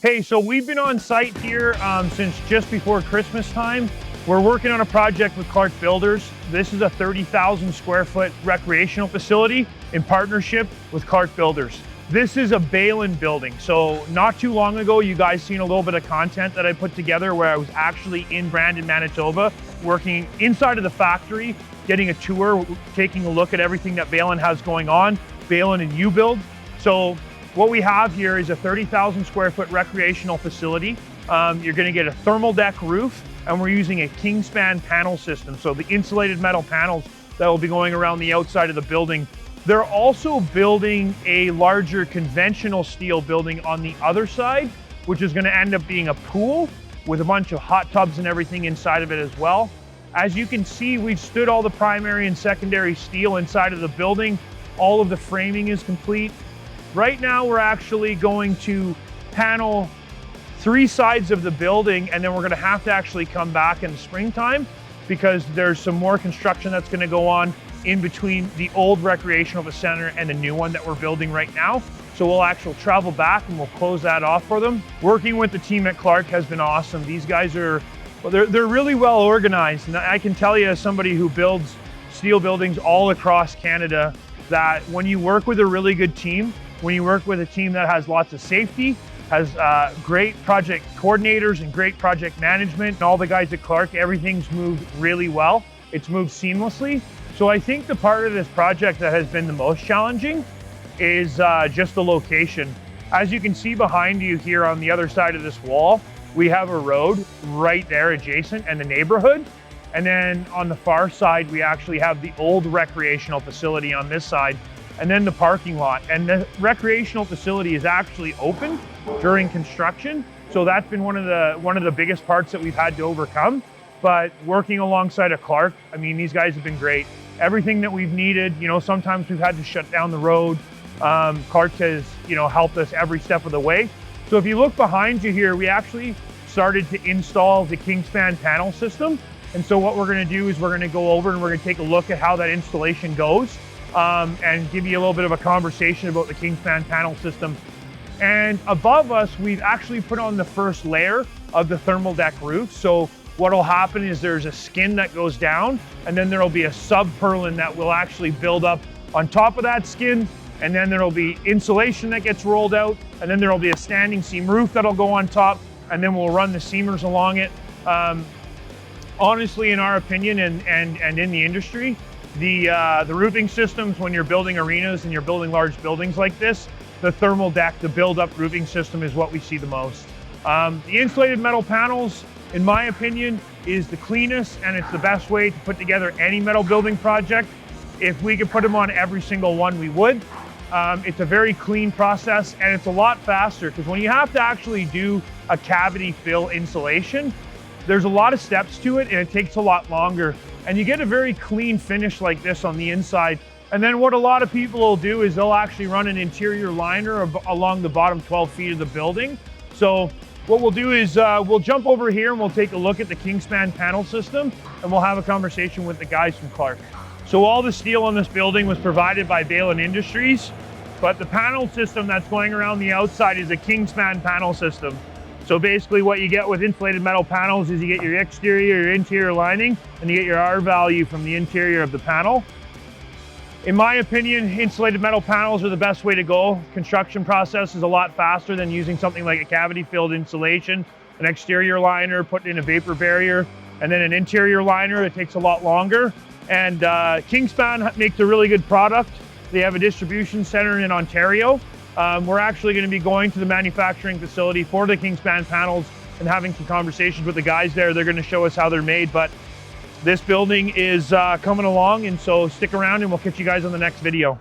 Hey, so we've been on site here since just before Christmas time. We're working on a project with Clark Builders. This is a 30,000 square foot recreational facility in partnership with Clark Builders. This is a Behlen building. So not too long ago, you guys seen a little bit of content that I put together where I was actually in Brandon, Manitoba, working inside of the factory, getting a tour, taking a look at everything that Behlen has going on, Behlen and U-Build. So what we have here is a 30,000 square foot recreational facility. You're gonna get a thermal deck roof, and we're using a Kingspan panel system. So the insulated metal panels that will be going around the outside of the building. They're also building a larger conventional steel building on the other side, which is gonna end up being a pool with a bunch of hot tubs and everything inside of it as well. As you can see, we've stood all the primary and secondary steel inside of the building. All of the framing is complete. Right now, we're actually going to panel 3 sides of the building, and then we're gonna have to actually come back in the springtime because there's some more construction that's gonna go on in between the old recreational center and the new one that we're building right now. So we'll actually travel back and we'll close that off for them. Working with the team at Clark has been awesome. These guys are, well, they're really well organized. And I can tell you as somebody who builds steel buildings all across Canada, that when you work with a really good team, when you work with a team that has lots of safety, has great project coordinators and great project management, and all the guys at Clark, everything's moved really well. It's moved seamlessly. So I think the part of this project that has been the most challenging is just the location. As you can see behind you here on the other side of this wall, we have a road right there adjacent and the neighborhood. And then on the far side, we actually have the old recreational facility on this side, and then the parking lot. And the recreational facility is actually open during construction. So that's been one of the biggest parts that we've had to overcome. But working alongside of Clark, I mean, these guys have been great. Everything that we've needed, you know, sometimes we've had to shut down the road. Clark has, you know, helped us every step of the way. So if you look behind you here, we actually started to install the Kingspan panel system. And so what we're gonna do is we're gonna go over and we're gonna take a look at how that installation goes and give you a little bit of a conversation about the Kingspan panel system. And above us, we've actually put on the first layer of the thermal deck roof. So what'll happen is there's a skin that goes down, and then there'll be a sub-purlin that will actually build up on top of that skin. And then there'll be insulation that gets rolled out, and then there'll be a standing seam roof that'll go on top, and then we'll run the seamers along it. Honestly, in our opinion and in the industry, the roofing systems, when you're building arenas and you're building large buildings like this, the thermal deck, the build-up roofing system is what we see the most. The insulated metal panels, in my opinion, is the cleanest and it's the best way to put together any metal building project. If we could put them on every single one, we would. It's a very clean process and it's a lot faster because when you have to actually do a cavity fill insulation, there's a lot of steps to it and it takes a lot longer. And you get a very clean finish like this on the inside. And then what a lot of people will do is they'll actually run an interior liner along the bottom 12 feet of the building. So what we'll do is we'll jump over here and we'll take a look at the Kingspan panel system and we'll have a conversation with the guys from Clark. So all the steel on this building was provided by Behlen Industries, but the panel system that's going around the outside is a Kingspan panel system. So basically what you get with insulated metal panels is you get your exterior, your interior lining, and you get your R value from the interior of the panel. In my opinion, insulated metal panels are the best way to go. Construction process is a lot faster than using something like a cavity filled insulation, an exterior liner, putting in a vapor barrier, and then an interior liner. It takes a lot longer. And Kingspan makes a really good product. They have a distribution center in Ontario. We're actually going to be going to the manufacturing facility for the Kingspan panels and having some conversations with the guys there. They're going to show us how they're made, but this building is coming along, and so stick around and we'll catch you guys on the next video.